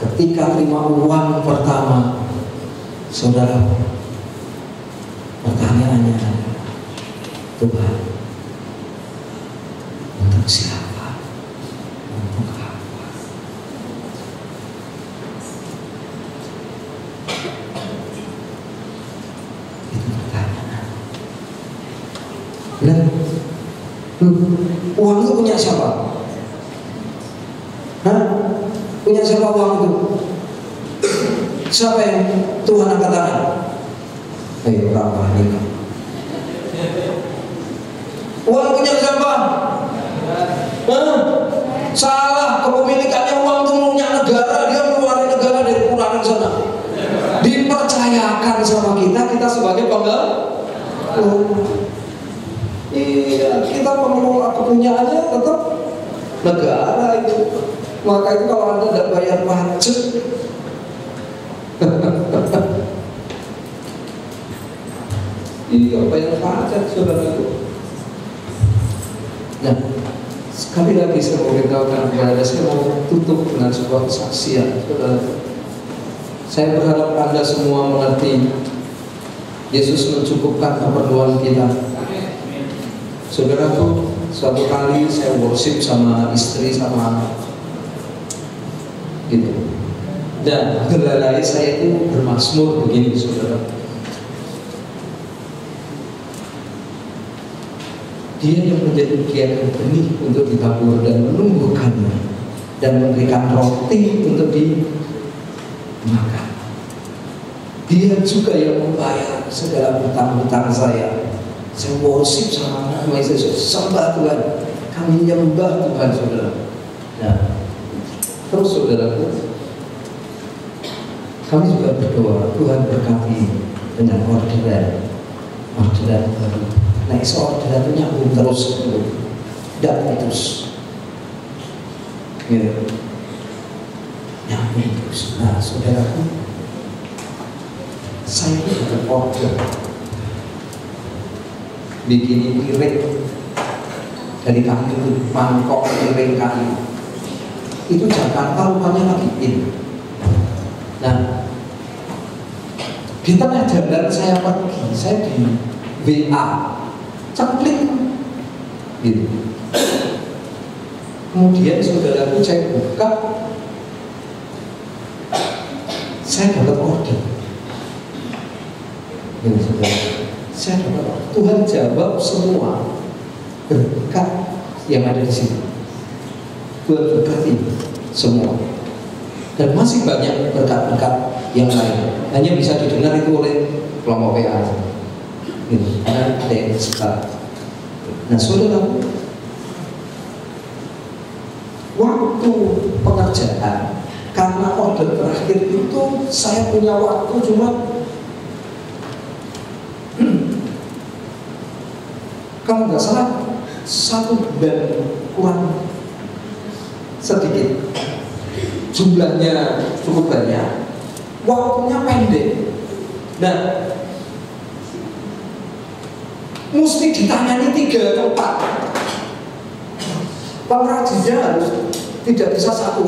Ketika terima uang pertama, saudara, pertanyaannya adalah, Tuhan, untuk siapa? Untuk apa? Itu pertanyaan. Nah, uang itu punya siapa? Hah? Punya siapa uang itu? Siapa yang Tuhan angkat tangan? Ayo ramah ini. Uang punya siapa? Hah? Salah, kepemilikannya uang itu punya negara. Dia mengeluarkan negara dari kurang sana. Dipercayakan sama kita sebagai pengelola. Iya, kita pengelola, kepunyaannya tetap negara itu. Maka itu kalau Anda tidak bayar pajak, iya bayar pajak, saudara. Nah, sekali lagi saya mau beritahukan kepada Anda, saya mau tutup dengan sebuah kesaksian, saudara. Saya berharap Anda semua mengerti Yesus mencukupkan keperluan kita. Saudaraku, suatu kali saya worship sama istri sama anak, gitu. Dan kendalanya saya itu bermazmur begini, saudara. Dia yang menjadikan benih untuk ditabur dan menumbuhkannya dan memberikan roti untuk dimakan. Dia juga yang membayar segala hutang-hutang saya. Saya worship sama nama Yesus, sembah Tuhan, kami menyembah Tuhan, saudara. Nah, terus saudaraku, kami juga berdoa Tuhan berkati dengan orderan baru. Nah, orderan itu nyambung terus, tidak putus, gitu. Nyambung terus. Nah, saudaraku, saya juga order bikin piring dari kayu itu, mangkok piring kayu itu Jakarta rupanya lagi in. Nah, di tengah jalan saya pergi, saya di WA ceklik gitu. Kemudian saudaraku saya buka, saya dapat order gitu, saudara. Saya dapat, Tuhan jawab semua berkat yang ada di sini. Tuhan berkati semua, dan masih banyak berkat-berkat yang lain. Hanya bisa didengar itu oleh kelompok PA, gitu. Karena ada yang sekitar. Nah, saudara, waktu pengerjaan karena order terakhir itu saya punya waktu cuma kalau nggak salah 1 bulan kurang sedikit, jumlahnya cukup banyak, waktunya pendek. Nah, mesti ditangani 3 tempat. Pengrajinnya harus tidak bisa 1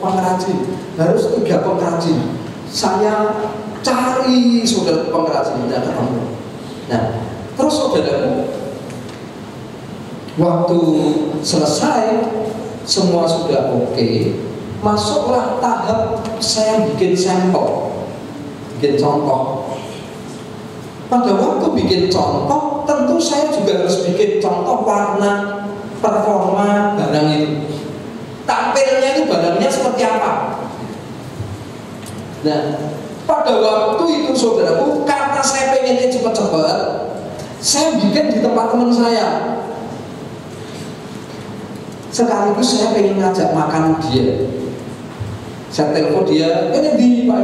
pengrajin, harus 3 pengrajin. Saya cari saudara pengrajin, tidak ketemu. Nah, terus saudaraku, waktu selesai semua sudah oke, masuklah tahap saya bikin sampel, bikin contoh. Pada waktu bikin contoh, tentu saya juga harus bikin contoh warna, performa barang itu, tampilnya itu barangnya seperti apa. Nah, pada waktu itu saudaraku, karena saya pengennya cepat-cepat, Saya bikin di tempat teman saya. Sekaligus saya pengen ngajak makan dia. Saya telepon dia, ini di Pak.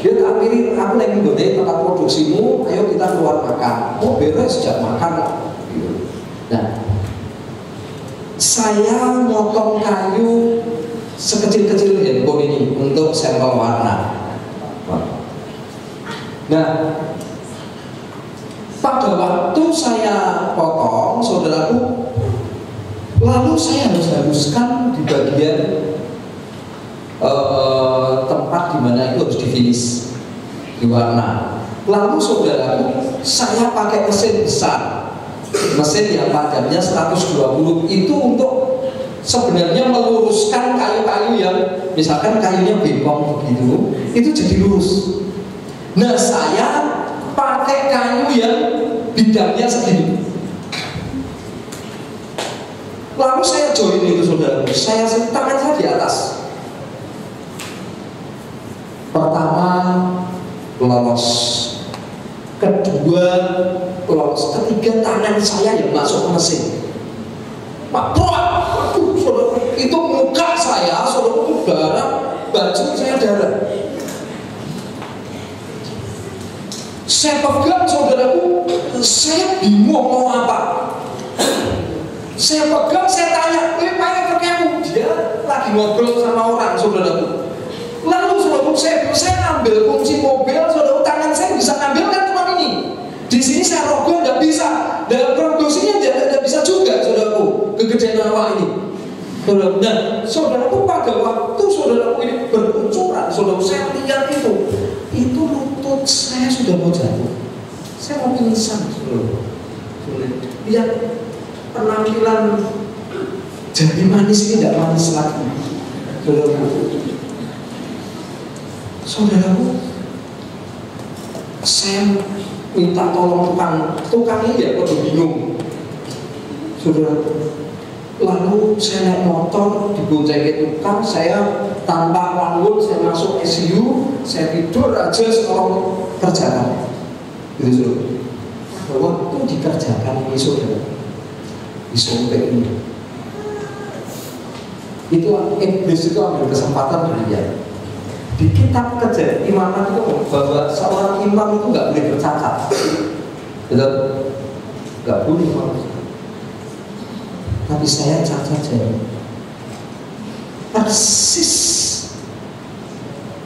Dia tak pilih, aku lagi di tempat produksimu, ayo kita keluar makan. Oh beres, sejak makan. Nah, saya motong kayu sekecil-kecil handphone ini untuk sampel warna. Nah, pada waktu saya potong, saudaraku, lalu saya haruskan di bagian tempat dimana itu harus di finish, di warna. Lalu saudaraku, saya pakai mesin besar, mesin yang padamnya 120 itu untuk sebenarnya meluruskan kayu-kayu yang misalkan kayunya bengkong begitu, itu jadi lurus. Nah, saya pakai kayu yang bidangnya segini. Lalu saya join itu saudaraku, saya tangan saya di atas. Pertama lolos, kedua lolos, ketiga tangan saya yang masuk ke mesin. Pak, aduh, saudaraku, itu muka saya, saudaraku, darah, baju saya darah. Saya pegang saudaraku, saya bingung mau apa. Saya pegang, saya tanya, pakai kamu? Dia lagi ngobrol sama orang, saudaraku. Lalu saudaraku, saya ngambil kunci mobil, saudaraku, tangan saya bisa ngambil kan cuma ini. Di sini saya rogoh nggak bisa, dalam produksinya tidak bisa juga, saudaraku, kegedean awak ini. Saudaraku, nah, saudaraku pada waktu saudaraku ini beruncuran, saudaraku saya lihat itu lutut saya sudah mau jatuh, saya mau pingsan, saudaraku. Lihat penampilan jadi manis ini tidak manis lagi, saudaraku. Saya minta tolong tukang ini ya, kok bingung, saudaraku. Lalu saya naik motor, diboncengin tukang, saya tanpa wangun, saya masuk ICU, saya tidur aja seorang kerjaan. Gitu saudara. Waktu dikerjakan ini saudara, disompek ini, itu iblis itu ambil kesempatan dari dia. Di kitab kerja imaman itu bahwa seorang imam itu nggak boleh bercacat, betul? Nggak boleh manusia. Tapi saya cacat jari. Persis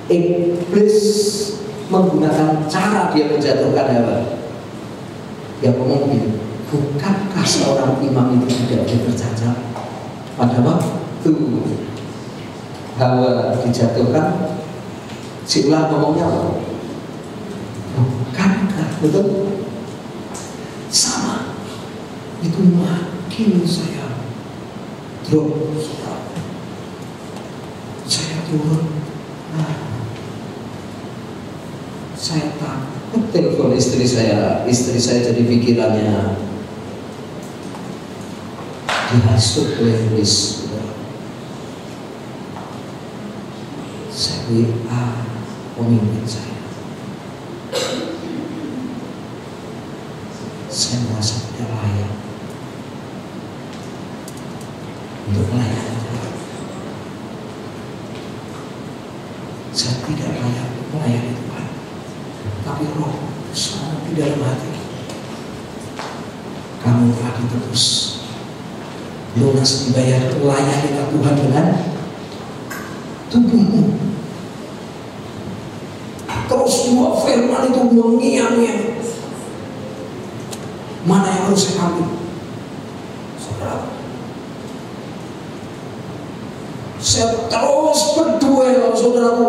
iblis menggunakan cara dia menjatuhkan Hawa. Dia ngomong begini, bukankah seorang imam itu tidak bercacat? Pada waktu Hawa dijatuhkan, si ulah ngomongnya apa? Bukankah, betul? Sama. Itu makin saya drop, saya turun. Saya takut telepon istri saya jadi pikirannya dihasut oleh iblis. Saya WA pemimpin saya merasa tidak layak untuk melayani Tuhan. Saya tidak layak untuk melayani Tuhan, tapi Roh selalu di dalam hati. Kamu telah ditebus, lunas dibayar, layanilah Tuhan dengan tubuhmu. Terus dua firman itu mengiang-ngiang. Mana yang harus saya ambil? Saudara, saya terus berduel, saudaraku.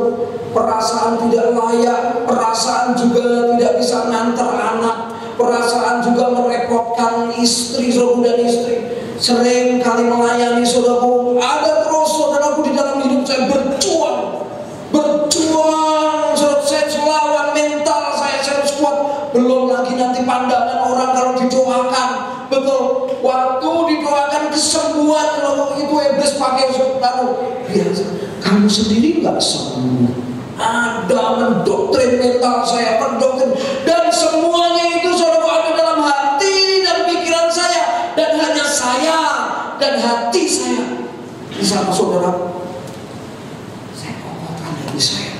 Perasaan tidak layak, perasaan juga tidak bisa nganter anak, perasaan juga merepotkan istri, saudara dan istri. Sering kali melayani, saudaraku. Ada terus, saudaraku, di dalam hidup saya berjuang, saya lawan mental saya harus kuat. Belum lagi nanti pandangan orang kalau didoakan, betul. Waktu didoakan kesembuhan, kalau itu iblis pakai lalu biasa. Kamu sendiri nggak sembuh. Ada mendoktrin mental saya, mendoktrin, dan semuanya itu saudara ada dalam hati hati saya. Bisa saudara, saya kokohkan hati saya.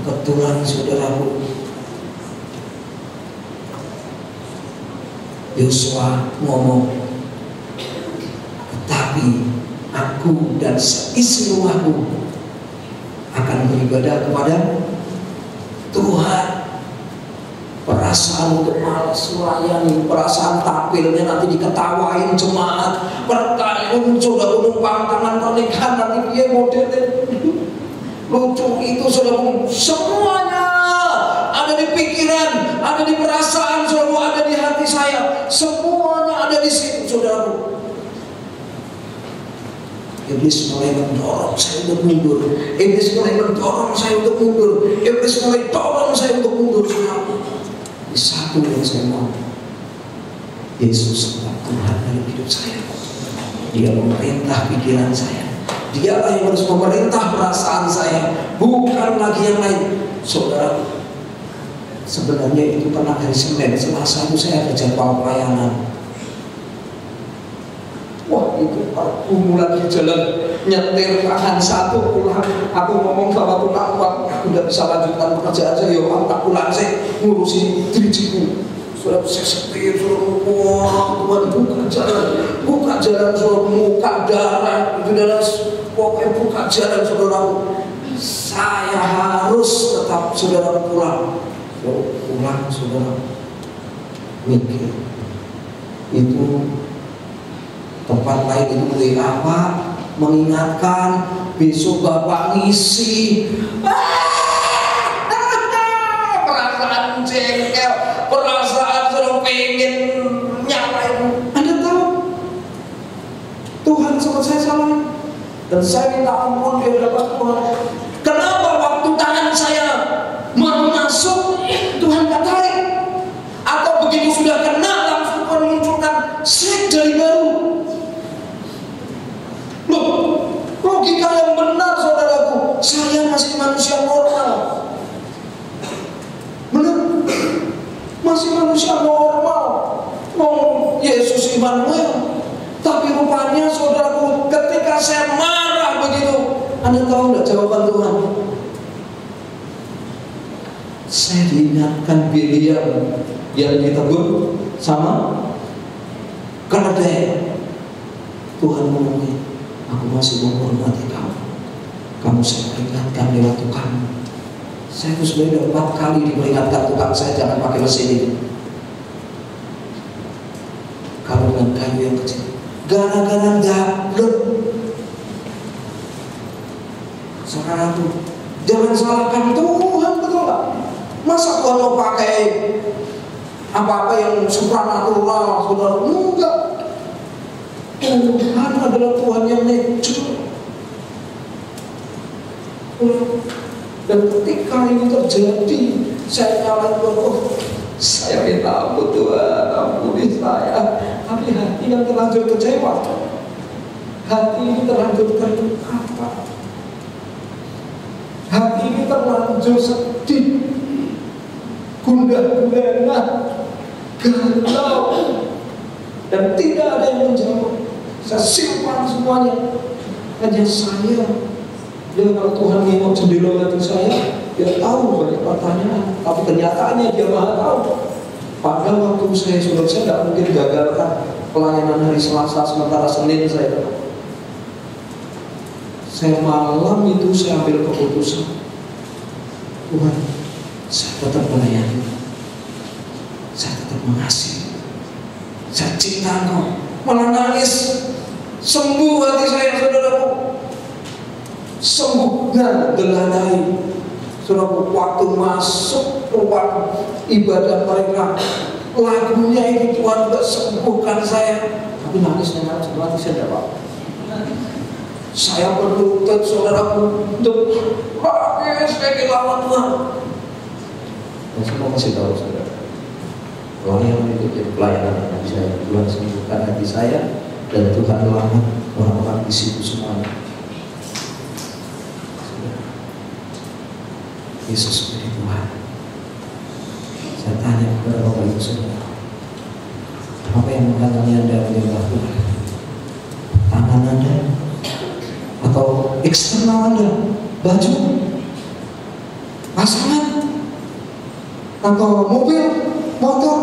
Kebetulan saudaraku, Yosua ngomong, tetapi aku dan seisi rumahku akan beribadah kepada Tuhan. Perasaan untuk malas melayani, perasaan tampilnya nanti diketawain jemaat, pertanyaan sudah numpang tangan pernikahan nanti dia modelnya lucu itu, sudah semuanya ada di pikiran, ada di perasaan, selalu ada di hati saya, semuanya ada di situ, saudaraku. Iblis mulai mendorong saya untuk mundur, iblis mulai mendorong saya untuk mundur, iblis mulai dorong saya untuk mundur, saudaraku. Satu yang saya mau, Yesus adalah Tuhan dalam hidup saya. Dia memerintah pikiran saya, Dialah yang harus memerintah perasaan saya, bukan lagi yang lain. Saudara, sebenarnya itu pernah hari Senin, Selasa itu saya ada jadwal pelayanan. Wah, itu pergumulan di jalan, nyetir tangan satu pulang. Aku ngomong sama tukang uang, aku tidak bisa lanjutkan pekerjaan saya. Yo, aku tak pulang, saya ngurusin diriku. Sudah saya setir, suruh wah Tuhan buka jalan, suruh muka darah, itu adalah pokoknya buka jalan, saudaraku. Saya harus tetap saudara pulang. Pulang, saudara. Mikir itu tempat lain itu boleh apa? Mengingatkan besok Bapak ngisi. Perasaan jengkel, perasaan sudah pengen nyalain. Anda tahu Tuhan sempat saya salah dan saya minta ampun di hadapan Tuhan. Kenapa waktu tangan saya mau masuk Tuhan gak tarik? Atau begitu sudah kena langsung Tuhan munculkan sek dari baru? Loh, logika yang benar, saudaraku. Saya masih manusia normal. Benar? Masih manusia normal. Oh, Yesus Immanuel. Tapi rupanya, saudaraku, ketika saya marah begitu, Anda tahu nggak jawaban Tuhan? Saya diingatkan Biliam yang ditegur sama keledai. Tuhan ngomongin, aku masih menghormati kamu. Kamu saya peringatkan lewat tukang. Saya itu sebenarnya 4 kali diperingatkan tukang saya jangan pakai mesin ini. Kalau dengan kayu yang kecil, gara-gara gablek. Sekarang tuh jangan salahkan Tuhan, betul nggak? Masa Tuhan mau pakai apa-apa yang supranatural, saudara? Enggak. Tuhan adalah Tuhan yang natural. Dan ketika ini terjadi, saya nyalain Tuhan. Saya minta ampun Tuhan, ampuni saya. Tapi hati yang terlanjur kecewa, hati ini terlanjur terluka, hati ini terlanjur sedih, gundah gulana, galau, dan tidak ada yang menjawab. Saya simpan semuanya. Hanya saya. Dia kalau Tuhan nengok jendela hati saya, dia tahu banyak pertanyaan. Tapi kenyataannya dia maha tahu. Pada waktu saya tidak mungkin gagalkan pelayanan hari Selasa sementara Senin saya. Saya malam itu saya ambil keputusan, Tuhan, saya tetap melayani, saya tetap mengasihi, saya cinta Engkau. Malah nangis, sembuh hati saya, saudaraku. Sembuh dan delanai. Saudaraku, waktu masuk ruang ibadah mereka, lagunya ini Tuhan sudah sembuhkan saya. Tapi nangisnya nanti saya tidak apa. Saya berlutut, saudaraku, untuk nangis kayak lawan Tuhan. Dan saya mau kasih tahu saudara, pelayanan itu jadi pelayanan hati saya. Tuhan sembuhkan hati saya dan Tuhan lawan orang-orang di situ semuanya. Yesus menjadi Tuhan. Saya tanya kepada Bapak Ibu Saudara, apa yang menghalangi Anda menyembah Tuhan? Tangan Anda? Atau eksternal Anda? Baju? Pasangan? Atau mobil? Motor?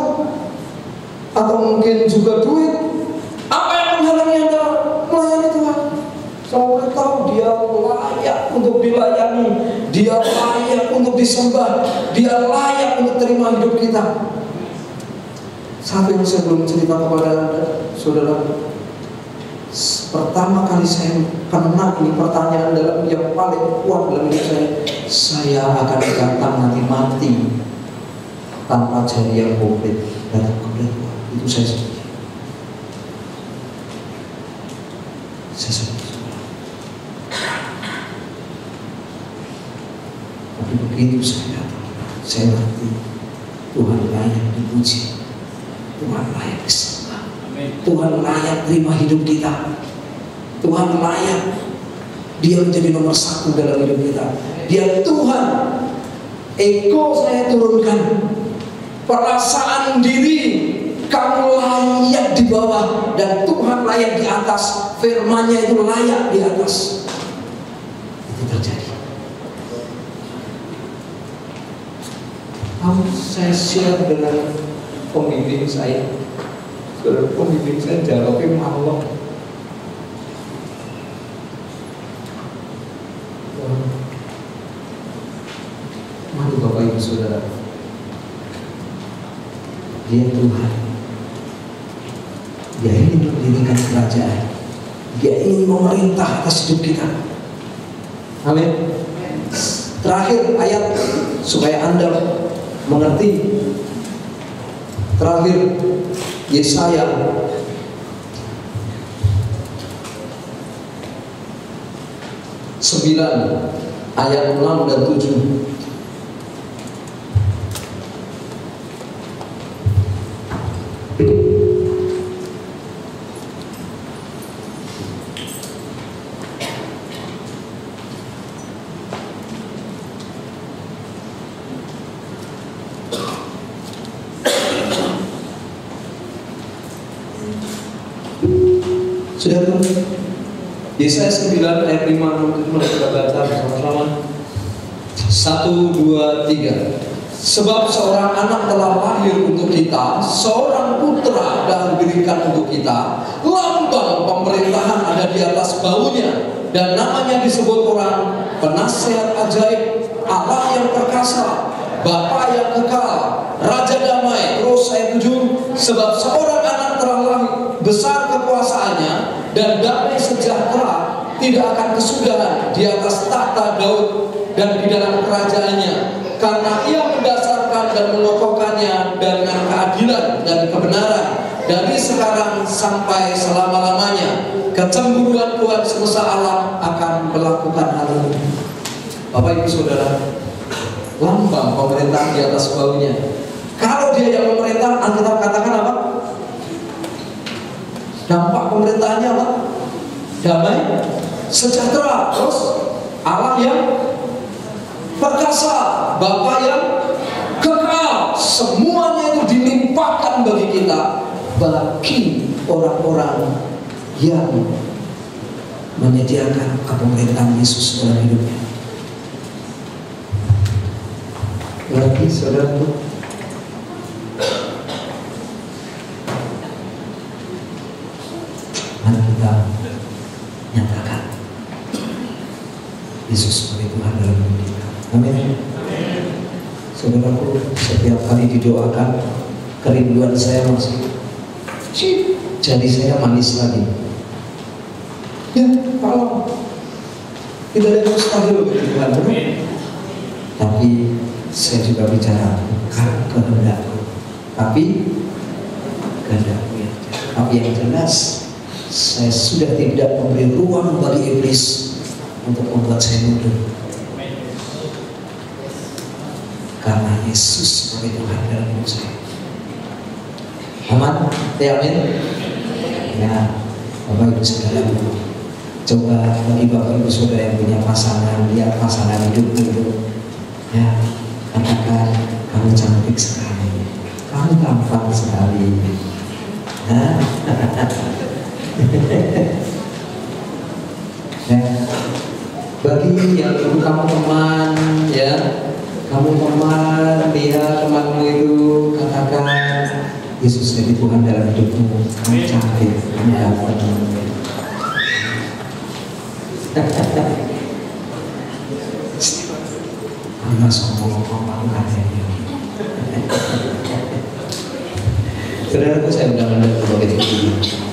Atau mungkin juga duit? Apa yang menghalangi Anda melayani Tuhan? Saya tahu dia layak untuk dilayani, dia layak untuk disembah, dia layak untuk terima hidup kita. Satu yang saya belum cerita kepada Anda, saudara. Pertama kali saya kena ini pertanyaan dalam yang paling kuat dalam hidup saya akan datang nanti mati tanpa jari yang komplit datang kepada Tuhan. Itu saya sebut. Saya sebut. Tapi begitu saya datang, saya ngerti Tuhan layak dipuji, Tuhan layak disembah, Tuhan layak terima hidup kita, Tuhan layak Dia menjadi nomor satu dalam hidup kita. Dia Tuhan. Ego saya turunkan, perasaan diri kamu layak di bawah dan Tuhan layak di atas. Firman-Nya itu layak di atas. Itu terjadi. Saya share dengan pembimbing saya. Pembimbing saya jawabnya malah. Mari Bapak Ibu Saudara, Dia Tuhan. Dia ingin mendirikan kerajaan. Dia ingin memerintah atas hidup kita. Amin. Terakhir ayat supaya Anda mengerti. Terakhir Yesaya 9 ayat 6 dan 7. Sudah Yesaya 9 ayat 5 6 kita baca bersama-sama. 1, 2, 3. Sebab seorang anak telah lahir untuk kita, seorang putra dah diberikan untuk kita, lambang pemerintahan ada di atas baunya, dan namanya disebut orang Penasehat Ajaib, Allah yang perkasa, Bapa yang kekal, Raja Damai. Terus ayat 7. Sebab seorang anak telah lahir, besar kekuasaannya dan damai sejahtera tidak akan kesudahan di atas takhta Daud dan di dalam kerajaannya, karena ia mendasarkan dan mengokohkannya dengan keadilan dan kebenaran dari sekarang sampai selama-lamanya. Kecemburuan Tuhan semesta alam akan melakukan hal ini. Bapak Ibu Saudara, lambang pemerintahan di atas baunya. Kalau dia yang memerintah, Alkitab katakan apa? Dampak pemerintahannya apa? Damai, sejahtera. Terus Allah yang perkasa, Bapa yang kekal. Semuanya itu dilimpahkan bagi kita, bagi orang-orang yang menyediakan kepemerintahan Yesus dalam hidupnya. Lagi saudaraku, mari kita nyatakan Yesus sebagai Tuhan dalam hidup kita. Amin. Saudaraku, setiap kali didoakan, kerinduan saya masih jadi saya manis lagi. Ya, kalau tidak ada yang mustahil bagi Tuhan, tapi saya juga bicara bukan kehendakku, tapi kehendakmu yang jelas. Tapi yang jelas, saya sudah tidak memberi ruang bagi iblis untuk membuat saya mundur, karena Yesus sebagai Tuhan dalam hidup saya. Aman? Amin? Ya, Bapak Ibu Saudara, coba bagi Bapak Ibu Saudara yang punya pasangan, lihat pasangan hidup dulu. Ya, katakan, kamu cantik sekali, kamu tampan sekali, Nah. Nah, bagi yang itu kamu teman, ya, kamu teman, dia temanmu itu katakan Yesus jadi Tuhan dalam hidupmu, kamu cari, kamu dapat. Anda sombong apa ya? Saudaraku, saya undang Anda untuk begitu.